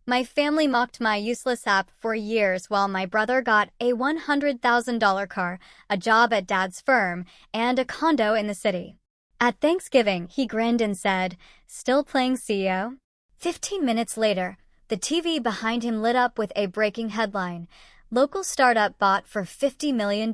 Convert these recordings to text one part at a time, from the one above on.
My family mocked my useless app for years while my brother got a $100,000 car, a job at dad's firm, and a condo in the city. At Thanksgiving, he grinned and said, "Still playing CEO?" 15 minutes later, the TV behind him lit up with a breaking headline: "Local startup bought for $50 million."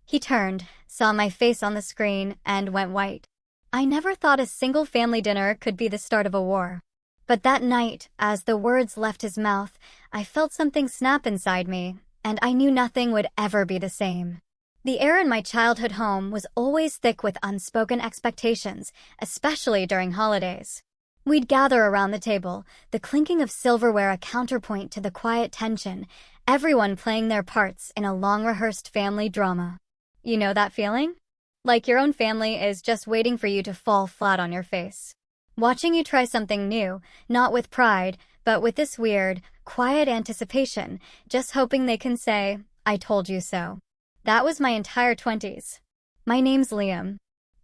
He turned, saw my face on the screen, and went white. I never thought a single family dinner could be the start of a war. But that night, as the words left his mouth, I felt something snap inside me, and I knew nothing would ever be the same. The air in my childhood home was always thick with unspoken expectations, especially during holidays. We'd gather around the table, the clinking of silverware a counterpoint to the quiet tension, everyone playing their parts in a long-rehearsed family drama. You know that feeling? Like your own family is just waiting for you to fall flat on your face. Watching you try something new, not with pride, but with this weird, quiet anticipation, just hoping they can say, "I told you so." That was my entire 20s. My name's Liam.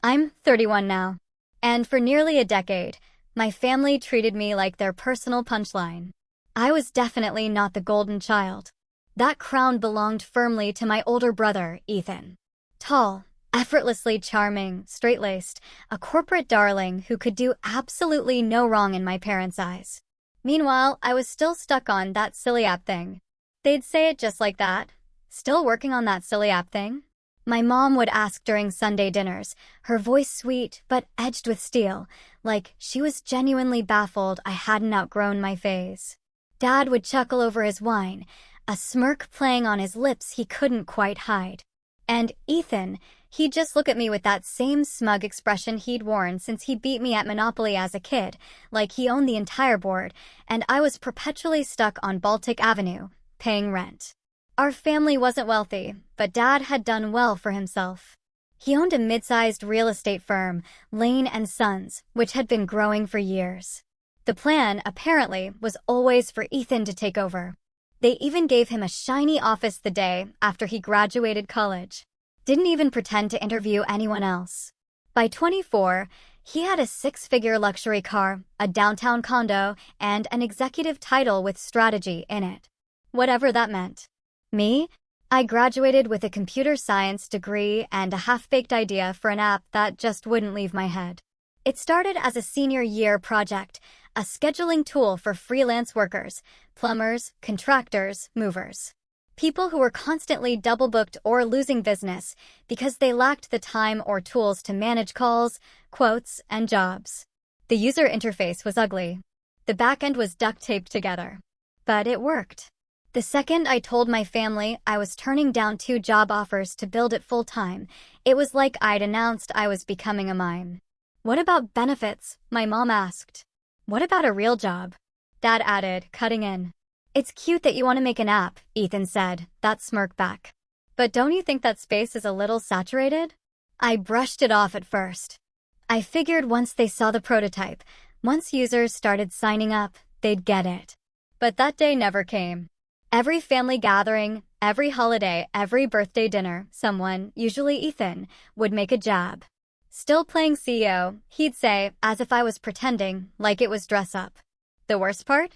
I'm 31 now. And for nearly a decade, my family treated me like their personal punchline. I was definitely not the golden child. That crown belonged firmly to my older brother, Ethan. Tall, effortlessly charming, straight-laced, a corporate darling who could do absolutely no wrong in my parents' eyes. Meanwhile, I was still stuck on that silly app thing. They'd say it just like that. "Still working on that silly app thing?" My mom would ask during Sunday dinners, her voice sweet but edged with steel, like she was genuinely baffled I hadn't outgrown my phase. Dad would chuckle over his wine, a smirk playing on his lips he couldn't quite hide. And Ethan, he'd just look at me with that same smug expression he'd worn since he beat me at Monopoly as a kid, like he owned the entire board, and I was perpetually stuck on Baltic Avenue, paying rent. Our family wasn't wealthy, but Dad had done well for himself. He owned a mid-sized real estate firm, Lane and Sons, which had been growing for years. The plan, apparently, was always for Ethan to take over. They even gave him a shiny office the day after he graduated college. Didn't even pretend to interview anyone else. By 24, he had a six-figure luxury car, a downtown condo, and an executive title with strategy in it. Whatever that meant. Me? I graduated with a computer science degree and a half-baked idea for an app that just wouldn't leave my head. It started as a senior year project, a scheduling tool for freelance workers, plumbers, contractors, movers. People who were constantly double-booked or losing business because they lacked the time or tools to manage calls, quotes, and jobs. The user interface was ugly. The backend was duct-taped together. But it worked. The second I told my family I was turning down 2 job offers to build it full-time, it was like I'd announced I was becoming a mime. "What about benefits?" my mom asked. "What about a real job?" Dad added, cutting in. "It's cute that you want to make an app," Ethan said, that smirk back. "But don't you think that space is a little saturated?" I brushed it off at first. I figured once they saw the prototype, once users started signing up, they'd get it. But that day never came. Every family gathering, every holiday, every birthday dinner, someone, usually Ethan, would make a jab. "Still playing CEO," he'd say, as if I was pretending, like it was dress up. The worst part?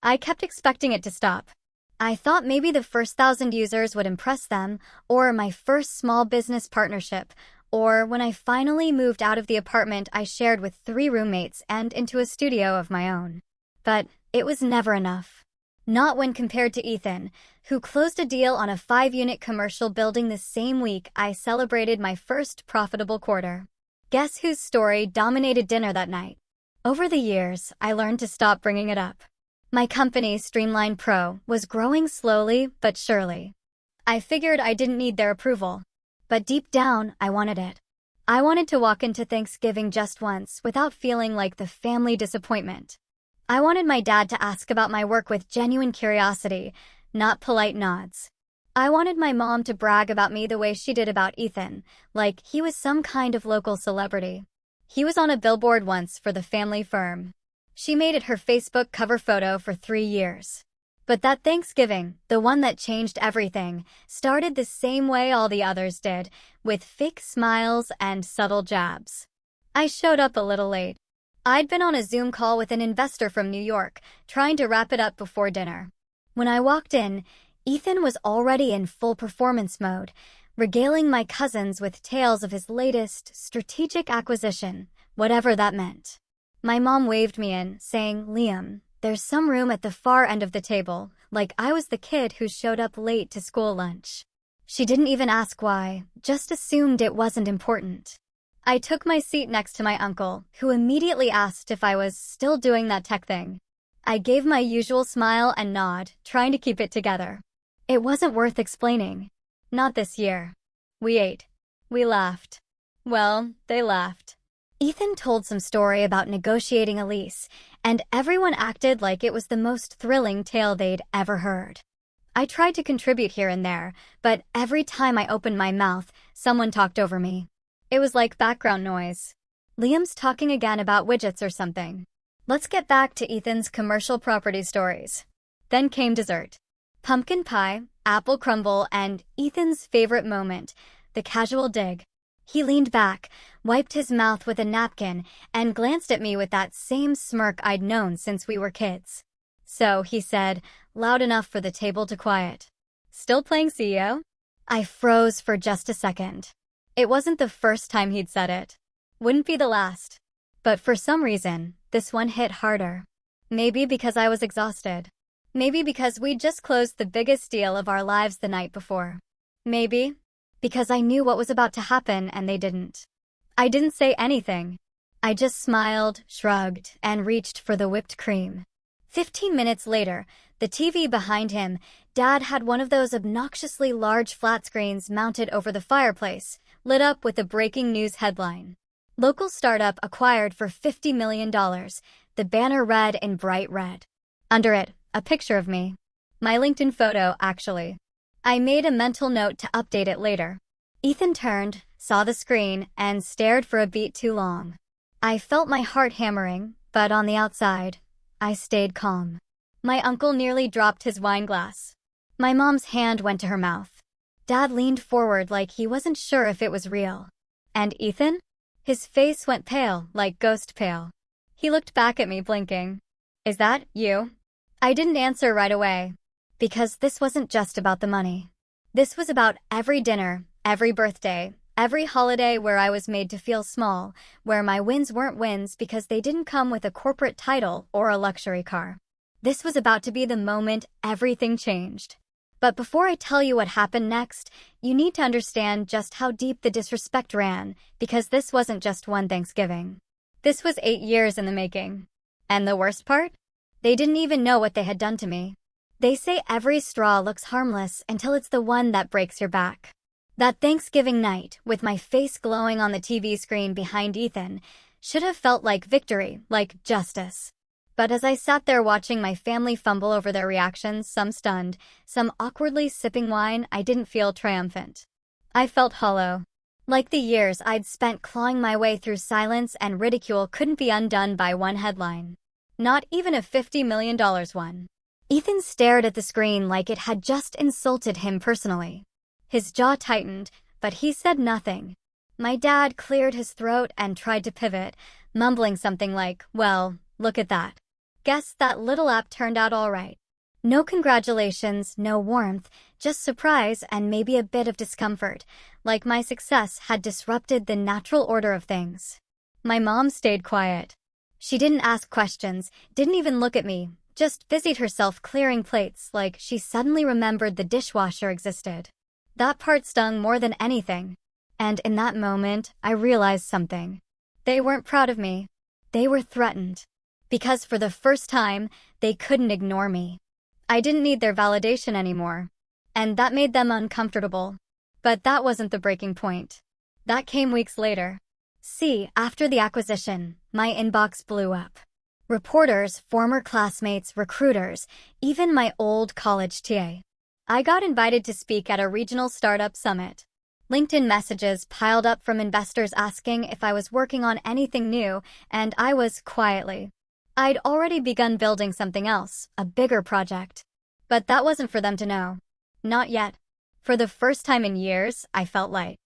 I kept expecting it to stop. I thought maybe the first 1,000 users would impress them, or my first small business partnership, or when I finally moved out of the apartment I shared with 3 roommates and into a studio of my own. But it was never enough. Not when compared to Ethan, who closed a deal on a 5-unit commercial building the same week I celebrated my first profitable quarter. Guess whose story dominated dinner that night? Over the years, I learned to stop bringing it up. My company, Streamline Pro, was growing slowly but surely. I figured I didn't need their approval. But deep down, I wanted it. I wanted to walk into Thanksgiving just once without feeling like the family disappointment. I wanted my dad to ask about my work with genuine curiosity, not polite nods. I wanted my mom to brag about me the way she did about Ethan, like he was some kind of local celebrity. He was on a billboard once for the family firm. She made it her Facebook cover photo for 3 years. But that Thanksgiving, the one that changed everything, started the same way all the others did, with fake smiles and subtle jabs. I showed up a little late. I'd been on a Zoom call with an investor from New York, trying to wrap it up before dinner. When I walked in, Ethan was already in full performance mode, regaling my cousins with tales of his latest strategic acquisition, whatever that meant. My mom waved me in, saying, "Liam, there's some room at the far end of the table," like I was the kid who showed up late to school lunch. She didn't even ask why, just assumed it wasn't important. I took my seat next to my uncle, who immediately asked if I was still doing that tech thing. I gave my usual smile and nod, trying to keep it together. It wasn't worth explaining. Not this year. We ate. We laughed. Well, they laughed. Ethan told some story about negotiating a lease, and everyone acted like it was the most thrilling tale they'd ever heard. I tried to contribute here and there, but every time I opened my mouth, someone talked over me. It was like background noise. Liam's talking again about widgets or something. Let's get back to Ethan's commercial property stories. Then came dessert. Pumpkin pie, apple crumble, and Ethan's favorite moment, the casual dig. He leaned back, wiped his mouth with a napkin, and glanced at me with that same smirk I'd known since we were kids. "So," he said, loud enough for the table to quiet. "Still playing CEO?" I froze for just a second. It wasn't the first time he'd said it. Wouldn't be the last. But for some reason, this one hit harder. Maybe because I was exhausted. Maybe because we'd just closed the biggest deal of our lives the night before. Maybe because I knew what was about to happen and they didn't. I didn't say anything. I just smiled, shrugged, and reached for the whipped cream. 15 minutes later, the TV behind him, Dad had one of those obnoxiously large flat screens mounted over the fireplace, lit up with a breaking news headline. Local startup acquired for $50 million, the banner read in bright red. Under it, a picture of me. My LinkedIn photo, actually. I made a mental note to update it later. Ethan turned, saw the screen, and stared for a beat too long. I felt my heart hammering, but on the outside, I stayed calm. My uncle nearly dropped his wine glass. My mom's hand went to her mouth. Dad leaned forward like he wasn't sure if it was real. And Ethan? His face went pale, like ghost pale. He looked back at me, blinking. "Is that you?" I didn't answer right away. Because this wasn't just about the money. This was about every dinner, every birthday, every holiday where I was made to feel small, where my wins weren't wins because they didn't come with a corporate title or a luxury car. This was about to be the moment everything changed. But before I tell you what happened next, you need to understand just how deep the disrespect ran, because this wasn't just one Thanksgiving. This was 8 years in the making. And the worst part? They didn't even know what they had done to me. They say every straw looks harmless until it's the one that breaks your back. That Thanksgiving night, with my face glowing on the TV screen behind Ethan, should have felt like victory, like justice. But as I sat there watching my family fumble over their reactions, some stunned, some awkwardly sipping wine, I didn't feel triumphant. I felt hollow. Like the years I'd spent clawing my way through silence and ridicule couldn't be undone by one headline. Not even a $50 million one. Ethan stared at the screen like it had just insulted him personally. His jaw tightened, but he said nothing. My dad cleared his throat and tried to pivot, mumbling something like, "Well, look at that. Guess that little app turned out all right." No congratulations, no warmth, just surprise and maybe a bit of discomfort, like my success had disrupted the natural order of things. My mom stayed quiet. She didn't ask questions, didn't even look at me, just busied herself clearing plates like she suddenly remembered the dishwasher existed. That part stung more than anything. And in that moment, I realized something. They weren't proud of me. They were threatened. Because for the first time, they couldn't ignore me. I didn't need their validation anymore. And that made them uncomfortable. But that wasn't the breaking point. That came weeks later. See, after the acquisition, my inbox blew up. Reporters, former classmates, recruiters, even my old college TA. I got invited to speak at a regional startup summit. LinkedIn messages piled up from investors asking if I was working on anything new, and I was quietly. I'd already begun building something else, a bigger project. But that wasn't for them to know. Not yet. For the first time in years, I felt light.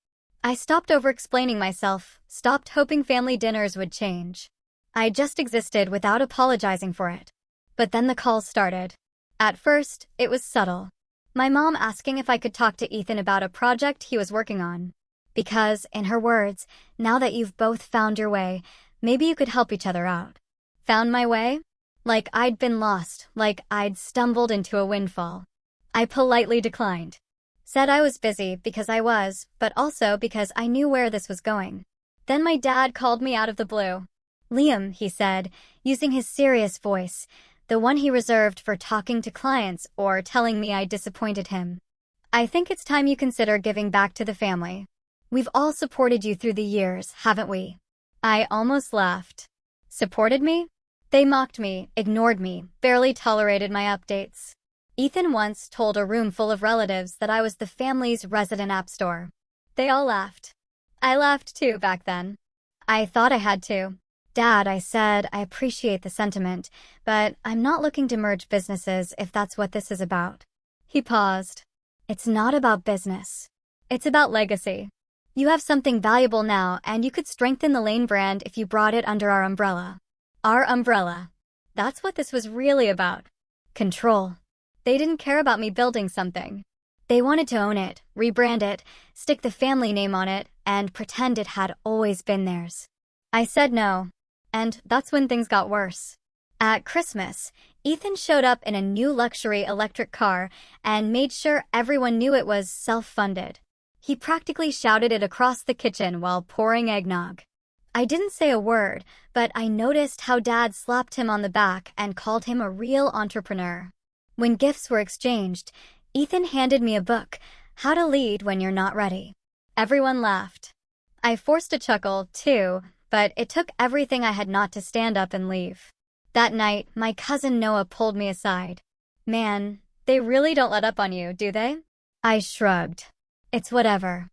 I stopped over-explaining myself, stopped hoping family dinners would change. I just existed without apologizing for it. But then the calls started. At first, it was subtle. My mom asking if I could talk to Ethan about a project he was working on. Because, in her words, now that you've both found your way, maybe you could help each other out. Found my way? Like I'd been lost, like I'd stumbled into a windfall. I politely declined. Said I was busy because I was, but also because I knew where this was going. Then my dad called me out of the blue. Liam, he said, using his serious voice, the one he reserved for talking to clients or telling me I disappointed him. I think it's time you consider giving back to the family. We've all supported you through the years, haven't we? I almost laughed. Supported me? They mocked me, ignored me, barely tolerated my updates. Ethan once told a room full of relatives that I was the family's resident app store. They all laughed. I laughed too back then. I thought I had to. Dad, I said, I appreciate the sentiment, but I'm not looking to merge businesses if that's what this is about. He paused. It's not about business. It's about legacy. You have something valuable now, and you could strengthen the Lane brand if you brought it under our umbrella. Our umbrella. That's what this was really about. Control. They didn't care about me building something. They wanted to own it, rebrand it, stick the family name on it, and pretend it had always been theirs. I said no. And that's when things got worse. At Christmas, Ethan showed up in a new luxury electric car and made sure everyone knew it was self-funded. He practically shouted it across the kitchen while pouring eggnog. I didn't say a word, but I noticed how Dad slapped him on the back and called him a real entrepreneur. When gifts were exchanged, Ethan handed me a book, How to Lead When You're Not Ready. Everyone laughed. I forced a chuckle, too, but it took everything I had not to stand up and leave. That night, my cousin Noah pulled me aside. Man, they really don't let up on you, do they? I shrugged. It's whatever.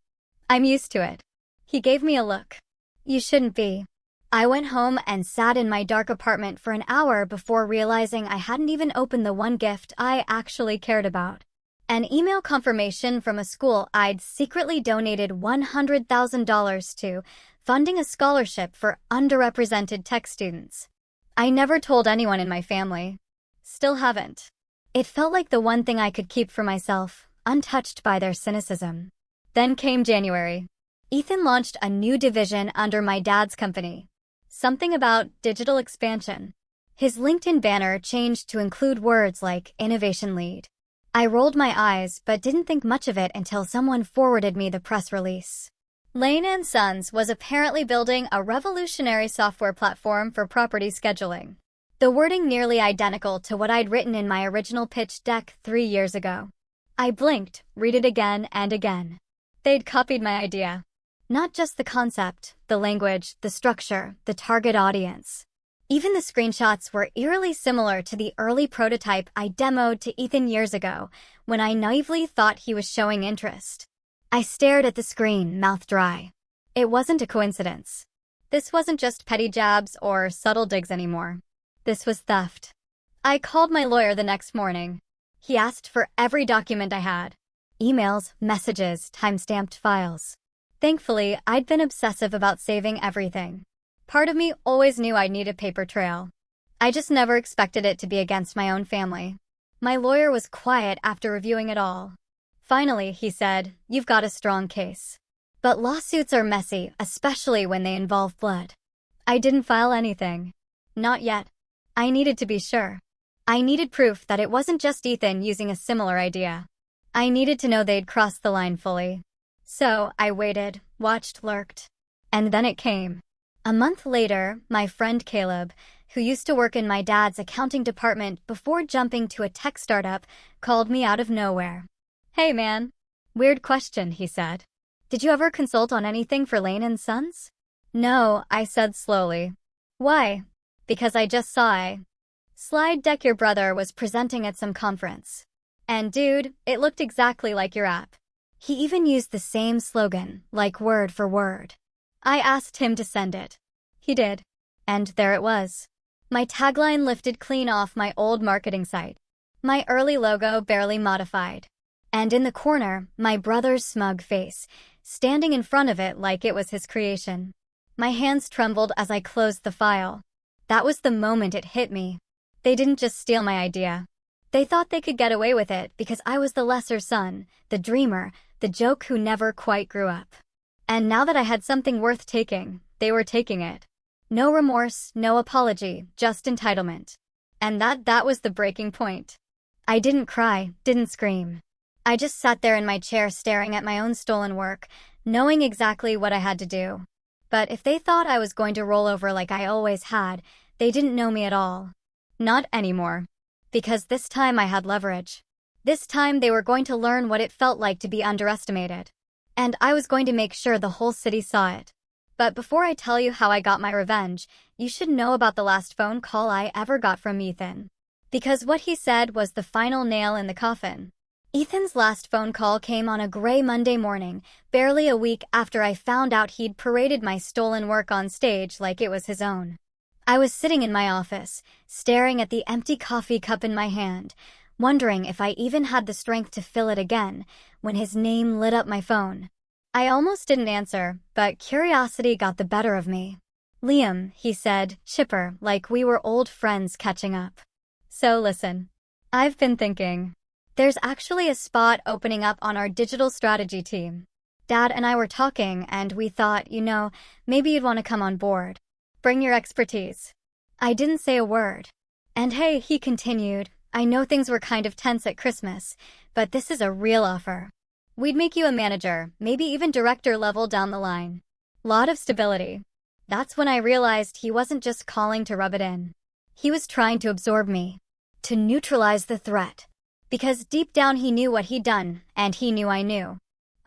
I'm used to it. He gave me a look. You shouldn't be. I went home and sat in my dark apartment for an hour before realizing I hadn't even opened the one gift I actually cared about. An email confirmation from a school I'd secretly donated $100,000 to, funding a scholarship for underrepresented tech students. I never told anyone in my family. Still haven't. It felt like the one thing I could keep for myself, untouched by their cynicism. Then came January. Ethan launched a new division under my dad's company. Something about digital expansion. His LinkedIn banner changed to include words like innovation lead. I rolled my eyes but didn't think much of it until someone forwarded me the press release. Lane & Sons was apparently building a revolutionary software platform for property scheduling. The wording nearly identical to what I'd written in my original pitch deck 3 years ago. I blinked, read it again and again. They'd copied my idea. Not just the concept, the language, the structure, the target audience. Even the screenshots were eerily similar to the early prototype I demoed to Ethan years ago, when I naively thought he was showing interest. I stared at the screen, mouth dry. It wasn't a coincidence. This wasn't just petty jabs or subtle digs anymore. This was theft. I called my lawyer the next morning. He asked for every document I had. Emails, messages, time-stamped files. Thankfully, I'd been obsessive about saving everything. Part of me always knew I'd need a paper trail. I just never expected it to be against my own family. My lawyer was quiet after reviewing it all. Finally, he said, "You've got a strong case. But lawsuits are messy, especially when they involve blood." I didn't file anything. Not yet. I needed to be sure. I needed proof that it wasn't just Ethan using a similar idea. I needed to know they'd crossed the line fully. So I waited, watched, lurked. And then it came. A month later, my friend Caleb, who used to work in my dad's accounting department before jumping to a tech startup, called me out of nowhere. "Hey man." "Weird question," he said. "Did you ever consult on anything for Lane & Sons?" "No," I said slowly. "Why?" "Because I just saw a slide deck your brother was presenting at some conference. And dude, it looked exactly like your app. He even used the same slogan, like word for word." I asked him to send it. He did. And there it was. My tagline lifted clean off my old marketing site. My early logo barely modified. And in the corner, my brother's smug face, standing in front of it like it was his creation. My hands trembled as I closed the file. That was the moment it hit me. They didn't just steal my idea. They thought they could get away with it because I was the lesser son, the dreamer, the joke who never quite grew up. And now that I had something worth taking, they were taking it. No remorse, no apology, just entitlement. And that was the breaking point. I didn't cry, didn't scream. I just sat there in my chair staring at my own stolen work, knowing exactly what I had to do. But if they thought I was going to roll over like I always had, they didn't know me at all. Not anymore. Because this time I had leverage. This time they were going to learn what it felt like to be underestimated. And I was going to make sure the whole city saw it. But before I tell you how I got my revenge, you should know about the last phone call I ever got from Ethan. Because what he said was the final nail in the coffin. Ethan's last phone call came on a gray Monday morning, barely a week after I found out he'd paraded my stolen work on stage like it was his own. I was sitting in my office, staring at the empty coffee cup in my hand, wondering if I even had the strength to fill it again, when his name lit up my phone. I almost didn't answer, but curiosity got the better of me. "Liam," he said, chipper, like we were old friends catching up. "So listen. I've been thinking. There's actually a spot opening up on our digital strategy team. Dad and I were talking, and we thought, maybe you'd want to come on board. Bring your expertise." I didn't say a word. "And hey," he continued, "I know things were kind of tense at Christmas, but this is a real offer. We'd make you a manager, maybe even director level down the line. Lot of stability." That's when I realized he wasn't just calling to rub it in. He was trying to absorb me. To neutralize the threat. Because deep down he knew what he'd done, and he knew I knew.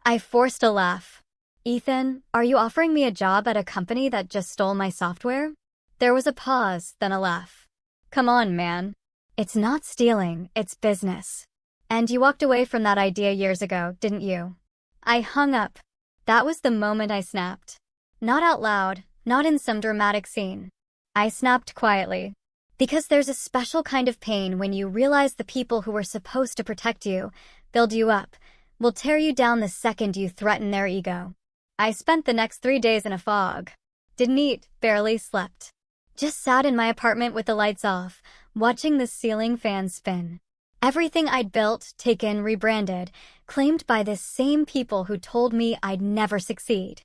I forced a laugh. "Ethan, are you offering me a job at a company that just stole my software?" There was a pause, then a laugh. "Come on, man. It's not stealing, it's business. And you walked away from that idea years ago, didn't you?" I hung up. That was the moment I snapped. Not out loud, not in some dramatic scene. I snapped quietly. Because there's a special kind of pain when you realize the people who were supposed to protect you, build you up, will tear you down the second you threaten their ego. I spent the next 3 days in a fog. Didn't eat, barely slept. Just sat in my apartment with the lights off, watching the ceiling fan spin. Everything I'd built, taken, rebranded, claimed by the same people who told me I'd never succeed.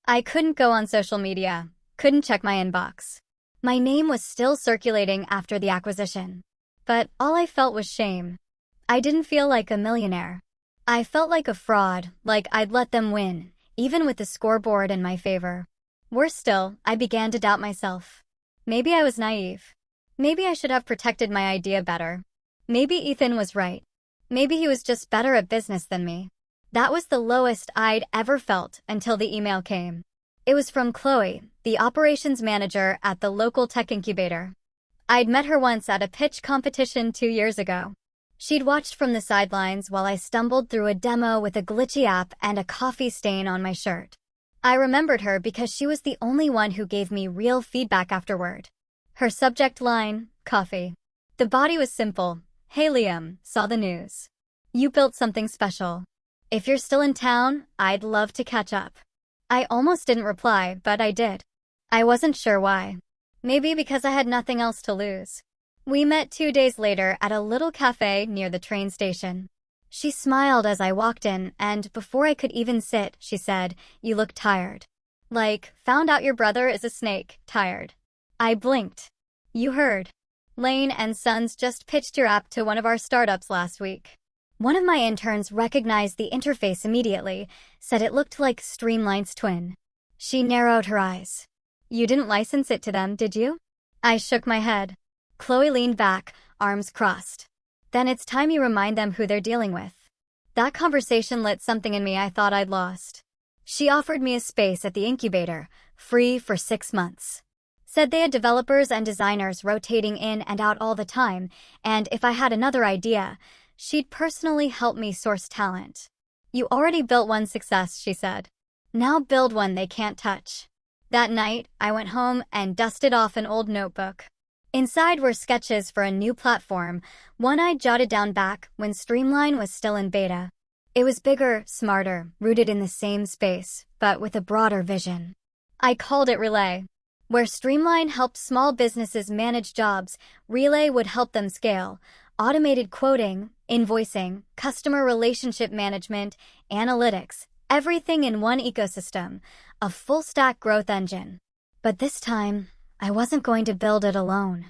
I couldn't go on social media, couldn't check my inbox. My name was still circulating after the acquisition. But all I felt was shame. I didn't feel like a millionaire. I felt like a fraud, like I'd let them win, even with the scoreboard in my favor. Worse still, I began to doubt myself. Maybe I was naive. Maybe I should have protected my idea better. Maybe Ethan was right. Maybe he was just better at business than me. That was the lowest I'd ever felt until the email came. It was from Chloe, the operations manager at the local tech incubator. I'd met her once at a pitch competition 2 years ago. She'd watched from the sidelines while I stumbled through a demo with a glitchy app and a coffee stain on my shirt. I remembered her because she was the only one who gave me real feedback afterward. Her subject line, coffee. The body was simple. "Hey Liam, saw the news. You built something special. If you're still in town, I'd love to catch up." I almost didn't reply, but I did. I wasn't sure why. Maybe because I had nothing else to lose. We met 2 days later at a little cafe near the train station. She smiled as I walked in, and before I could even sit, she said, "You look tired. Like, found out your brother is a snake, tired." I blinked. "You heard. Lane and Sons just pitched your app to one of our startups last week." One of my interns recognized the interface immediately, said it looked like Streamline's twin. She narrowed her eyes. "You didn't license it to them, did you?" I shook my head. Chloe leaned back, arms crossed. "Then it's time you remind them who they're dealing with." That conversation lit something in me I thought I'd lost. She offered me a space at the incubator, free for 6 months. Said they had developers and designers rotating in and out all the time, and if I had another idea, she'd personally help me source talent. "You already built one success," she said. "Now build one they can't touch." That night, I went home and dusted off an old notebook. Inside were sketches for a new platform, one I'd jotted down back when Streamline was still in beta. It was bigger, smarter, rooted in the same space, but with a broader vision. I called it Relay. Where Streamline helped small businesses manage jobs, Relay would help them scale. Automated quoting, invoicing, customer relationship management, analytics, everything in one ecosystem, a full-stack growth engine. But this time, I wasn't going to build it alone.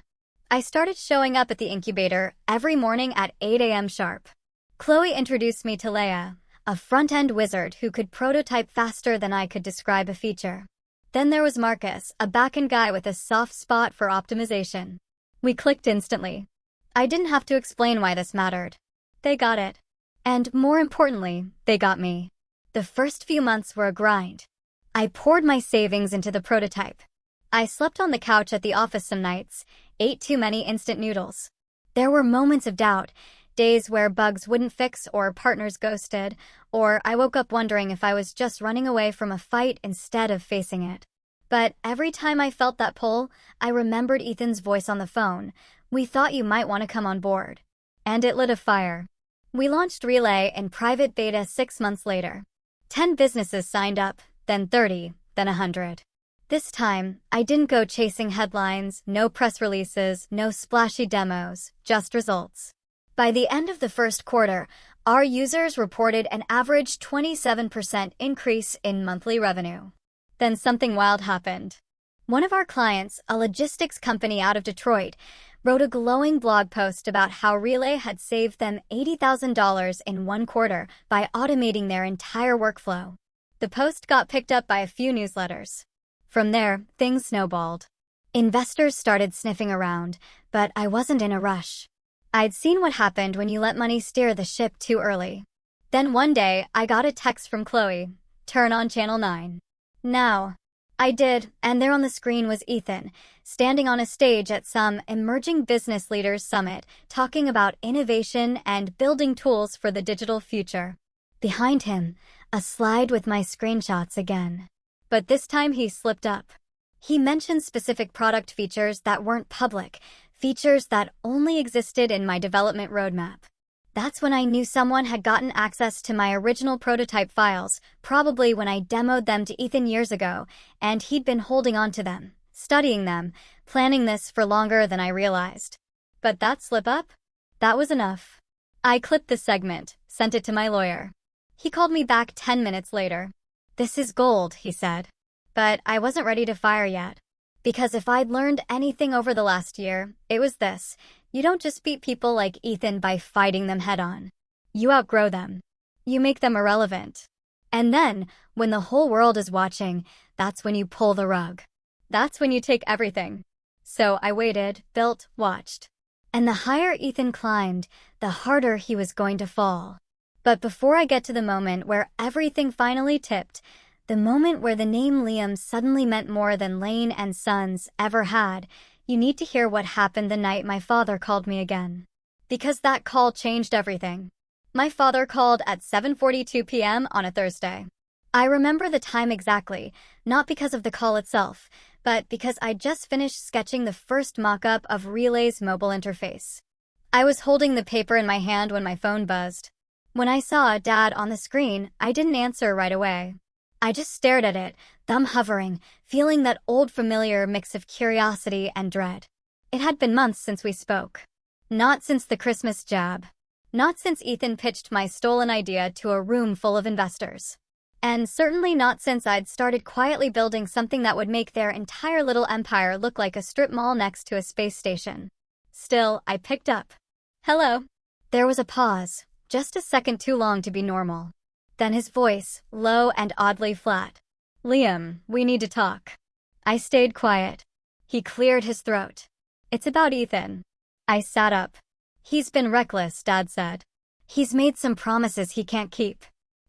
I started showing up at the incubator every morning at 8 a.m. sharp. Chloe introduced me to Leia, a front-end wizard who could prototype faster than I could describe a feature. Then there was Marcus, a back-end guy with a soft spot for optimization. We clicked instantly. I didn't have to explain why this mattered. They got it. And more importantly, they got me. The first few months were a grind. I poured my savings into the prototype. I slept on the couch at the office some nights, ate too many instant noodles. There were moments of doubt, days where bugs wouldn't fix or partners ghosted, or I woke up wondering if I was just running away from a fight instead of facing it. But every time I felt that pull, I remembered Ethan's voice on the phone. We thought you might want to come on board. And it lit a fire. We launched Relay in private beta 6 months later. 10 businesses signed up, then 30, then 100. This time, I didn't go chasing headlines, no press releases, no splashy demos, just results. By the end of the first quarter, our users reported an average 27% increase in monthly revenue. Then something wild happened. One of our clients, a logistics company out of Detroit, wrote a glowing blog post about how Relay had saved them $80,000 in 1 quarter by automating their entire workflow. The post got picked up by a few newsletters. From there, things snowballed. Investors started sniffing around, but I wasn't in a rush. I'd seen what happened when you let money steer the ship too early. Then one day, I got a text from Chloe. Turn on channel 9. Now. I did, and there on the screen was Ethan, standing on a stage at some Emerging Business Leaders Summit, talking about innovation and building tools for the digital future. Behind him, a slide with my screenshots again. But this time he slipped up. He mentioned specific product features that weren't public, features that only existed in my development roadmap. That's when I knew someone had gotten access to my original prototype files, probably when I demoed them to Ethan years ago, and he'd been holding on to them, studying them, planning this for longer than I realized. But that slip-up? That was enough. I clipped the segment, sent it to my lawyer. He called me back 10 minutes later. "This is gold," he said. But I wasn't ready to fire yet. Because if I'd learned anything over the last year, it was this. You don't just beat people like Ethan by fighting them head-on. You outgrow them. You make them irrelevant. And then, when the whole world is watching, that's when you pull the rug. That's when you take everything. So I waited, built, watched. And the higher Ethan climbed, the harder he was going to fall. But before I get to the moment where everything finally tipped, the moment where the name Liam suddenly meant more than Lane and Sons ever had, you need to hear what happened the night my father called me again. Because that call changed everything. My father called at 7:42 p.m. on a Thursday. I remember the time exactly, not because of the call itself, but because I'd just finished sketching the first mock-up of Relay's mobile interface. I was holding the paper in my hand when my phone buzzed. When I saw Dad on the screen, I didn't answer right away. I just stared at it, thumb hovering, feeling that old familiar mix of curiosity and dread. It had been months since we spoke. Not since the Christmas jab. Not since Ethan pitched my stolen idea to a room full of investors. And certainly not since I'd started quietly building something that would make their entire little empire look like a strip mall next to a space station. Still, I picked up. "Hello." There was a pause, just a second too long to be normal. Then his voice, low and oddly flat. "Liam, we need to talk." I stayed quiet. He cleared his throat. "It's about Ethan." I sat up. "He's been reckless," Dad said. "He's made some promises he can't keep.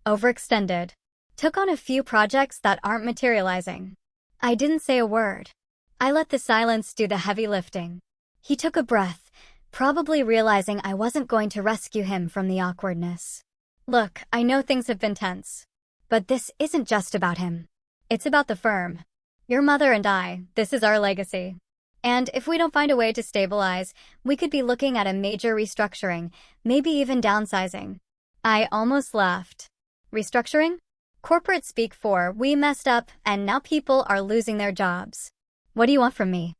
Overextended. Took on a few projects that aren't materializing." I didn't say a word. I let the silence do the heavy lifting. He took a breath, probably realizing I wasn't going to rescue him from the awkwardness. "Look, I know things have been tense. But this isn't just about him. It's about the firm. Your mother and I, this is our legacy. And if we don't find a way to stabilize, we could be looking at a major restructuring, maybe even downsizing." I almost laughed. "Restructuring? Corporate speak for, we messed up and now people are losing their jobs." What do you want from me?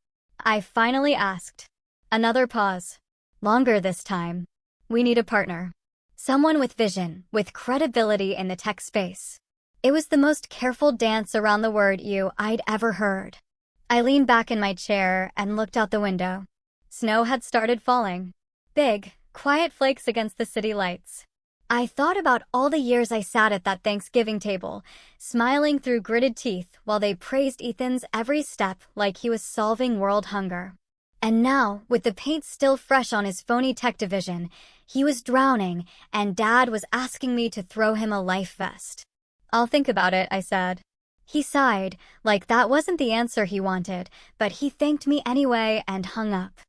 I finally asked. Another pause. Longer this time. We need a partner. Someone with vision, with credibility in the tech space. It was the most careful dance around the word "you" I'd ever heard. I leaned back in my chair and looked out the window. Snow had started falling. Big, quiet flakes against the city lights. I thought about all the years I sat at that Thanksgiving table, smiling through gritted teeth while they praised Ethan's every step like he was solving world hunger. And now, with the paint still fresh on his phony tech division, he was drowning, and Dad was asking me to throw him a life vest. I'll think about it, I said. He sighed, like that wasn't the answer he wanted, but he thanked me anyway and hung up.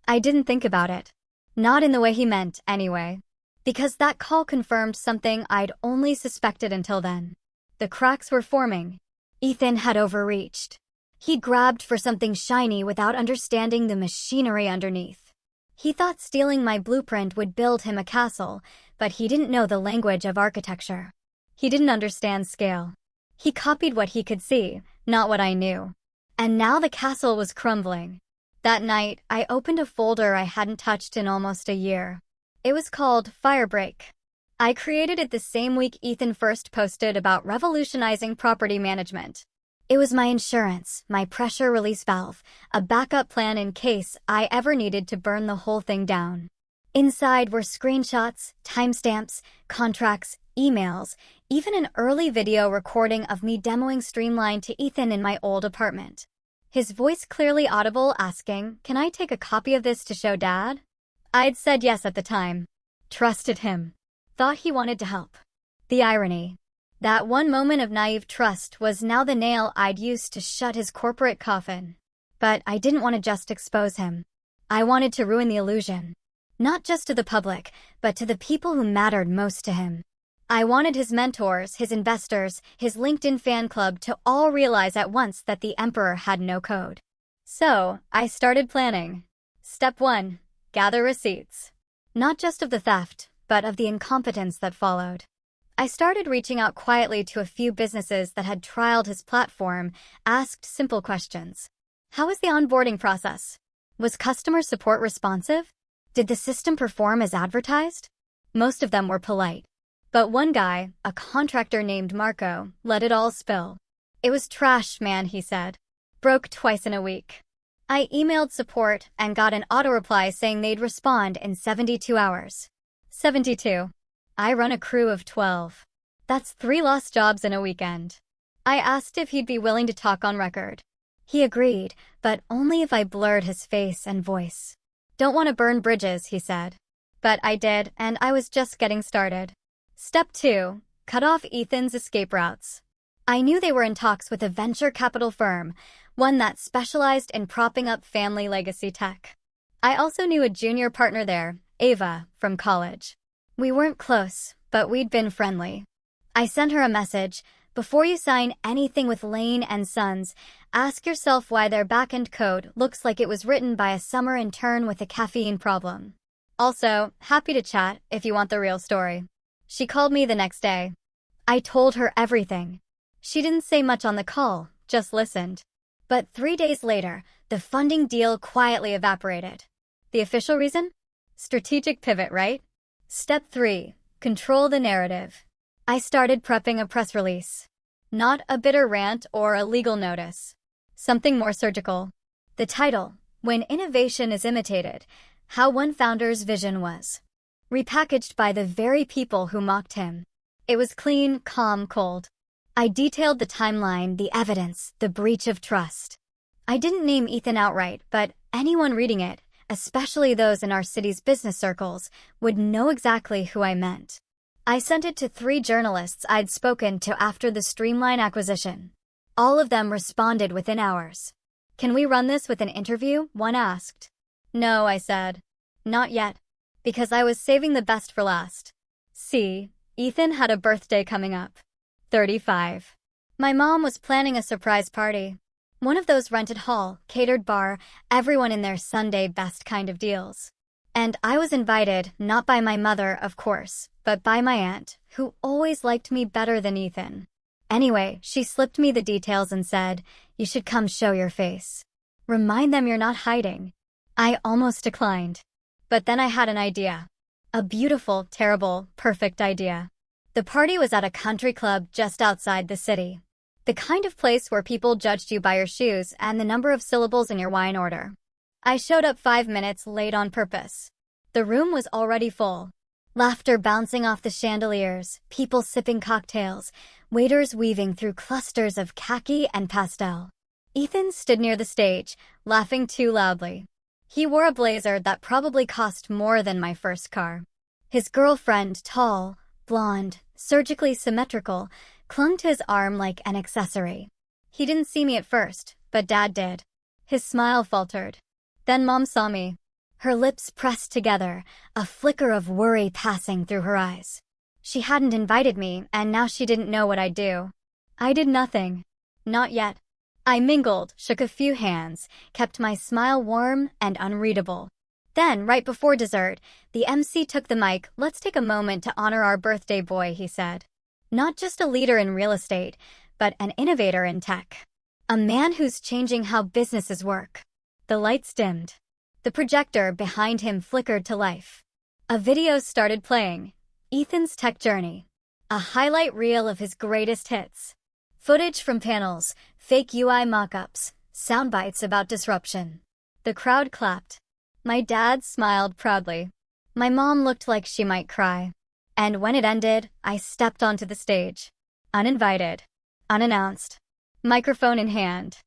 I didn't think about it. Not in the way he meant, anyway. Because that call confirmed something I'd only suspected until then. The cracks were forming. Ethan had overreached. He grabbed for something shiny without understanding the machinery underneath. He thought stealing my blueprint would build him a castle, but he didn't know the language of architecture. He didn't understand scale. He copied what he could see, not what I knew. And now the castle was crumbling. That night, I opened a folder I hadn't touched in almost a year. It was called Firebreak. I created it the same week Ethan first posted about revolutionizing property management. It was my insurance, my pressure release valve, a backup plan in case I ever needed to burn the whole thing down. Inside were screenshots, timestamps, contracts, emails, even an early video recording of me demoing Streamline to Ethan in my old apartment. His voice clearly audible asking, "Can I take a copy of this to show Dad?" I'd said yes at the time. Trusted him. Thought he wanted to help. The irony. That one moment of naive trust was now the nail I'd used to shut his corporate coffin. But I didn't want to just expose him. I wanted to ruin the illusion. Not just to the public, but to the people who mattered most to him. I wanted his mentors, his investors, his LinkedIn fan club to all realize at once that the Emperor had no code. So, I started planning. Step 1. Gather receipts. Not just of the theft, but of the incompetence that followed. I started reaching out quietly to a few businesses that had trialed his platform, asked simple questions. How was the onboarding process? Was customer support responsive? Did the system perform as advertised? Most of them were polite. But one guy, a contractor named Marco, let it all spill. It was trash, man, he said. Broke twice in a week. I emailed support and got an auto-reply saying they'd respond in 72 hours. 72. I run a crew of 12. That's 3 lost jobs in a weekend. I asked if he'd be willing to talk on record. He agreed, but only if I blurred his face and voice. Don't want to burn bridges, he said. But I did, and I was just getting started. Step 2. Cut off Ethan's escape routes. I knew they were in talks with a venture capital firm, one that specialized in propping up family legacy tech. I also knew a junior partner there, Ava, from college. We weren't close, but we'd been friendly. I sent her a message. Before you sign anything with Lane and Sons, ask yourself why their back-end code looks like it was written by a summer intern with a caffeine problem. Also, happy to chat if you want the real story. She called me the next day. I told her everything. She didn't say much on the call, just listened. But 3 days later, the funding deal quietly evaporated. The official reason? Strategic pivot, right? Step 3. Control the narrative. I started prepping a press release. Not a bitter rant or a legal notice. Something more surgical. The title, When Innovation is Imitated, How One Founder's Vision Was. Repackaged by the very people who mocked him. It was clean, calm, cold. I detailed the timeline, the evidence, the breach of trust. I didn't name Ethan outright, but anyone reading it, especially those in our city's business circles, would know exactly who I meant. I sent it to 3 journalists I'd spoken to after the Streamline acquisition. All of them responded within hours. Can we run this with an interview? One asked. No, I said. Not yet. Because I was saving the best for last. See, Ethan had a birthday coming up. 35. My mom was planning a surprise party. One of those rented hall, catered bar, everyone in their Sunday best kind of deals. And I was invited, not by my mother, of course, but by my aunt, who always liked me better than Ethan. Anyway, she slipped me the details and said, "You should come show your face." Remind them you're not hiding. I almost declined. But then I had an idea. A beautiful, terrible, perfect idea. The party was at a country club just outside the city. The kind of place where people judged you by your shoes and the number of syllables in your wine order. I showed up 5 minutes late on purpose. The room was already full. Laughter bouncing off the chandeliers, people sipping cocktails, waiters weaving through clusters of khaki and pastel. Ethan stood near the stage, laughing too loudly. He wore a blazer that probably cost more than my first car. His girlfriend, tall, blonde, surgically symmetrical, clung to his arm like an accessory. He didn't see me at first, but Dad did. His smile faltered. Then Mom saw me. Her lips pressed together, a flicker of worry passing through her eyes. She hadn't invited me, and now she didn't know what I'd do. I did nothing. Not yet. I mingled, shook a few hands, kept my smile warm and unreadable. Then, right before dessert, the MC took the mic. "Let's take a moment to honor our birthday boy," he said. Not just a leader in real estate, but an innovator in tech. A man who's changing how businesses work. The lights dimmed. The projector behind him flickered to life. A video started playing. Ethan's tech journey. A highlight reel of his greatest hits. Footage from panels, fake UI mock-ups, sound bites about disruption. The crowd clapped. My dad smiled proudly. My mom looked like she might cry. And when it ended, I stepped onto the stage. Uninvited. Unannounced. Microphone in hand.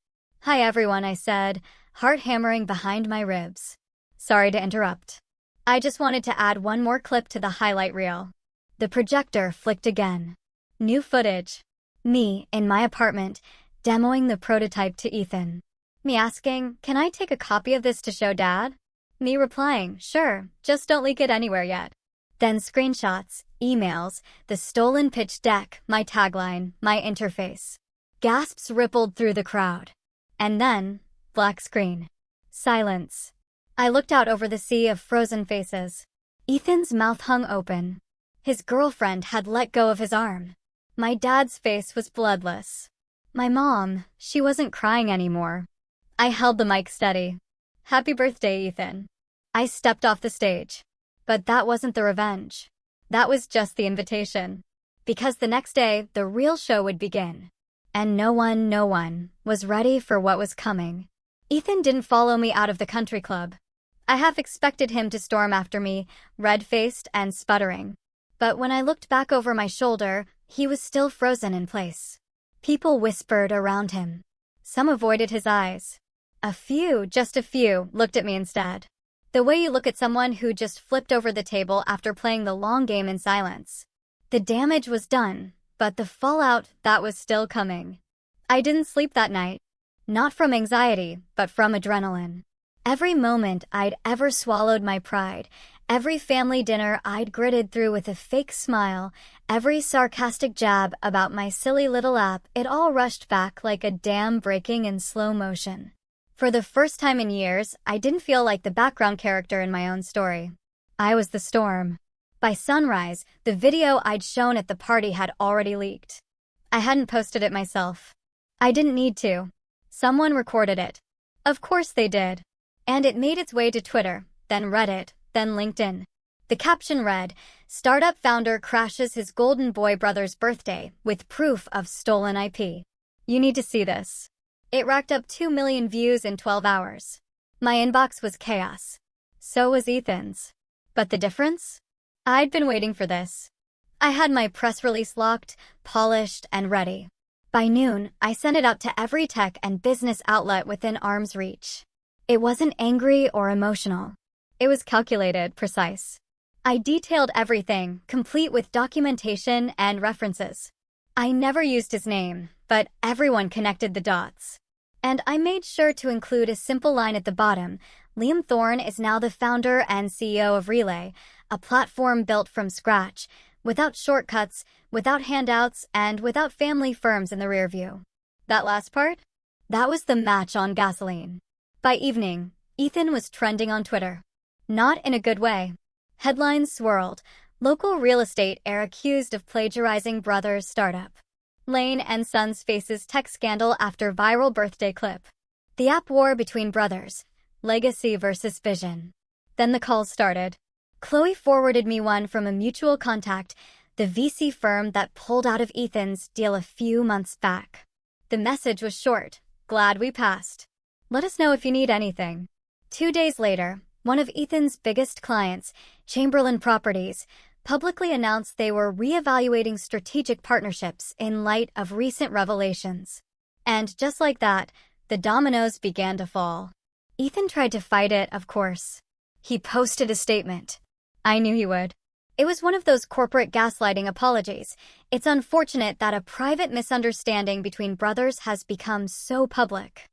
"Hi everyone," I said, heart hammering behind my ribs. Sorry to interrupt. I just wanted to add one more clip to the highlight reel. The projector flicked again. New footage. Me, in my apartment, demoing the prototype to Ethan. Me asking, "Can I take a copy of this to show Dad?" Me replying, "Sure, just don't leak it anywhere yet." Then screenshots, emails, the stolen pitch deck, my tagline, my interface. Gasps rippled through the crowd. And then, black screen. Silence. I looked out over the sea of frozen faces. Ethan's mouth hung open. His girlfriend had let go of his arm. My dad's face was bloodless. My mom, she wasn't crying anymore. I held the mic steady. "Happy birthday, Ethan." I stepped off the stage. But that wasn't the revenge. That was just the invitation. Because the next day, the real show would begin. And no one was ready for what was coming. Ethan didn't follow me out of the country club. I half expected him to storm after me, red-faced and sputtering. But when I looked back over my shoulder, he was still frozen in place. People whispered around him. Some avoided his eyes. A few, just a few, looked at me instead. The way you look at someone who just flipped over the table after playing the long game in silence. The damage was done, but the fallout, that was still coming. I didn't sleep that night. Not from anxiety, but from adrenaline. Every moment I'd ever swallowed my pride, every family dinner I'd gritted through with a fake smile, every sarcastic jab about my silly little app, it all rushed back like a dam breaking in slow motion. For the first time in years, I didn't feel like the background character in my own story. I was the storm. By sunrise, the video I'd shown at the party had already leaked. I hadn't posted it myself. I didn't need to. Someone recorded it. Of course they did. And it made its way to Twitter, then Reddit, then LinkedIn. The caption read, "Startup founder crashes his golden boy brother's birthday with proof of stolen IP. You need to see this." It racked up 2 million views in 12 hours. My inbox was chaos. So was Ethan's. But the difference? I'd been waiting for this. I had my press release locked, polished, and ready. By noon, I sent it out to every tech and business outlet within arm's reach. It wasn't angry or emotional. It was calculated, precise. I detailed everything, complete with documentation and references. I never used his name, but everyone connected the dots. And I made sure to include a simple line at the bottom. Liam Thorne is now the founder and CEO of Relay, a platform built from scratch, without shortcuts, without handouts, and without family firms in the rearview. That last part? That was the match on gasoline. By evening, Ethan was trending on Twitter. Not in a good way. Headlines swirled. Local real estate heir accused of plagiarizing brother's startup. Lane and Sons faces tech scandal after viral birthday clip. The app war between brothers. Legacy versus vision. Then the calls started. Chloe forwarded me one from a mutual contact, the VC firm that pulled out of Ethan's deal a few months back. The message was short. Glad we passed. Let us know if you need anything. 2 days later, one of Ethan's biggest clients, Chamberlain Properties, publicly announced they were reevaluating strategic partnerships in light of recent revelations. And just like that, the dominoes began to fall. Ethan tried to fight it, of course. He posted a statement. I knew he would. It was one of those corporate gaslighting apologies. It's unfortunate that a private misunderstanding between brothers has become so public.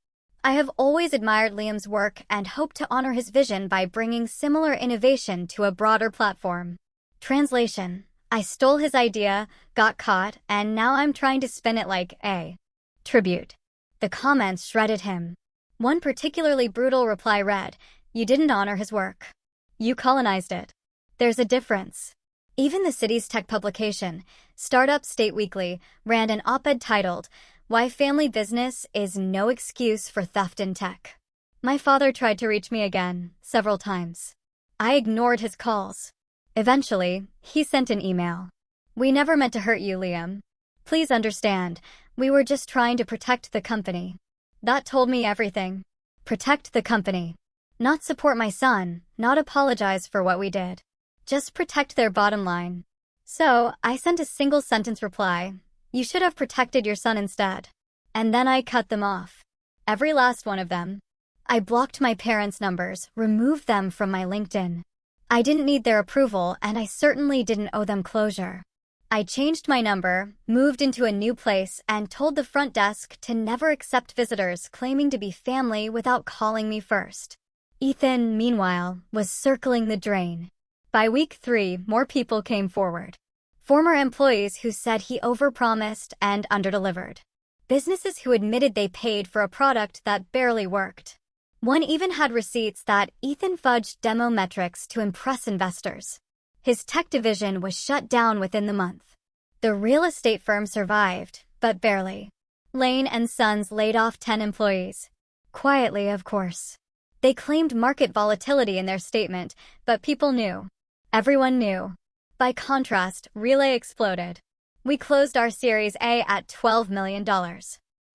I have always admired Liam's work and hope to honor his vision by bringing similar innovation to a broader platform. Translation: I stole his idea, got caught, and now I'm trying to spin it like a tribute. The comments shredded him. One particularly brutal reply read, "You didn't honor his work. You colonized it." There's a difference. Even the city's tech publication, Startup State Weekly, ran an op-ed titled, "Why Family Business is No Excuse for Theft in Tech." My father tried to reach me again, several times. I ignored his calls. Eventually, he sent an email. "We never meant to hurt you, Liam. Please understand, we were just trying to protect the company." That told me everything. Protect the company. Not support my son, not apologize for what we did. Just protect their bottom line. So, I sent a single-sentence reply. You should have protected your son instead. And then I cut them off. Every last one of them. I blocked my parents' numbers, removed them from my LinkedIn. I didn't need their approval, and I certainly didn't owe them closure. I changed my number, moved into a new place, and told the front desk to never accept visitors claiming to be family without calling me first. Ethan, meanwhile, was circling the drain. By week 3, more people came forward. Former employees who said he overpromised and underdelivered. Businesses who admitted they paid for a product that barely worked. One even had receipts that Ethan fudged demo metrics to impress investors. His tech division was shut down within the month. The real estate firm survived, but barely. Lane and Sons laid off 10 employees. Quietly, of course. They claimed market volatility in their statement, but people knew. Everyone knew. By contrast, Relay exploded. We closed our Series A at $12 million.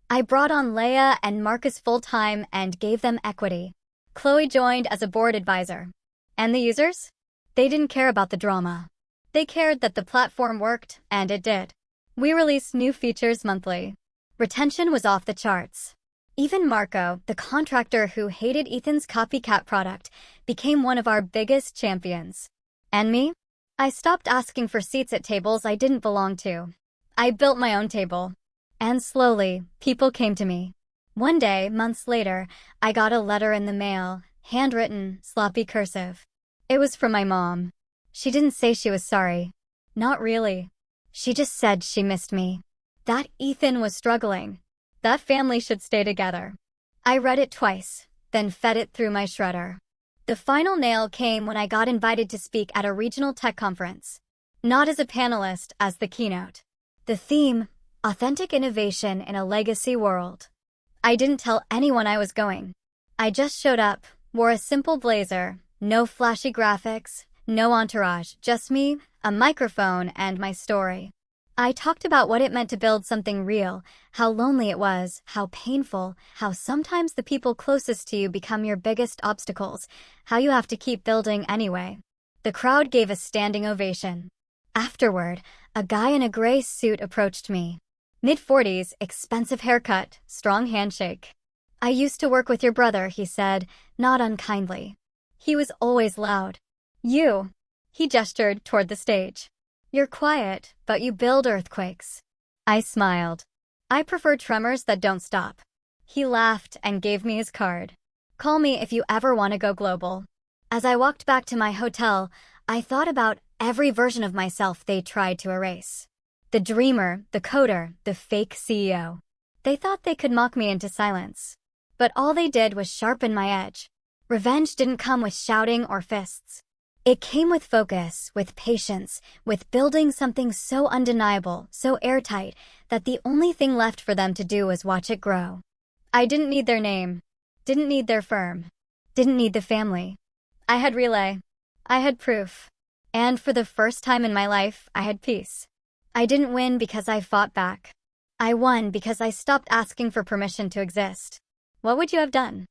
I brought on Leia and Marcus full-time and gave them equity. Chloe joined as a board advisor. And the users? They didn't care about the drama. They cared that the platform worked, and it did. We released new features monthly. Retention was off the charts. Even Marco, the contractor who hated Ethan's copycat product, became one of our biggest champions. And me? I stopped asking for seats at tables I didn't belong to. I built my own table. And slowly, people came to me. One day, months later, I got a letter in the mail, handwritten, sloppy cursive. It was from my mom. She didn't say she was sorry. Not really. She just said she missed me. That Ethan was struggling. That family should stay together. I read it twice, then fed it through my shredder. The final nail came when I got invited to speak at a regional tech conference. Not as a panelist, as the keynote. The theme: Authentic Innovation in a Legacy World. I didn't tell anyone I was going. I just showed up, wore a simple blazer, no flashy graphics, no entourage, just me, a microphone, and my story. I talked about what it meant to build something real, how lonely it was, how painful, how sometimes the people closest to you become your biggest obstacles, how you have to keep building anyway. The crowd gave a standing ovation. Afterward, a guy in a gray suit approached me. Mid-40s, expensive haircut, strong handshake. "I used to work with your brother," he said, not unkindly. He was always loud. "You." He gestured toward the stage. "You're quiet, but you build earthquakes." I smiled. I prefer tremors that don't stop. He laughed and gave me his card. "Call me if you ever want to go global." As I walked back to my hotel, I thought about every version of myself they tried to erase. The dreamer, the coder, the fake CEO. They thought they could mock me into silence. But all they did was sharpen my edge. Revenge didn't come with shouting or fists. It came with focus, with patience, with building something so undeniable, so airtight, that the only thing left for them to do was watch it grow. I didn't need their name. Didn't need their firm. Didn't need the family. I had relay. I had proof. And for the first time in my life, I had peace. I didn't win because I fought back. I won because I stopped asking for permission to exist. What would you have done?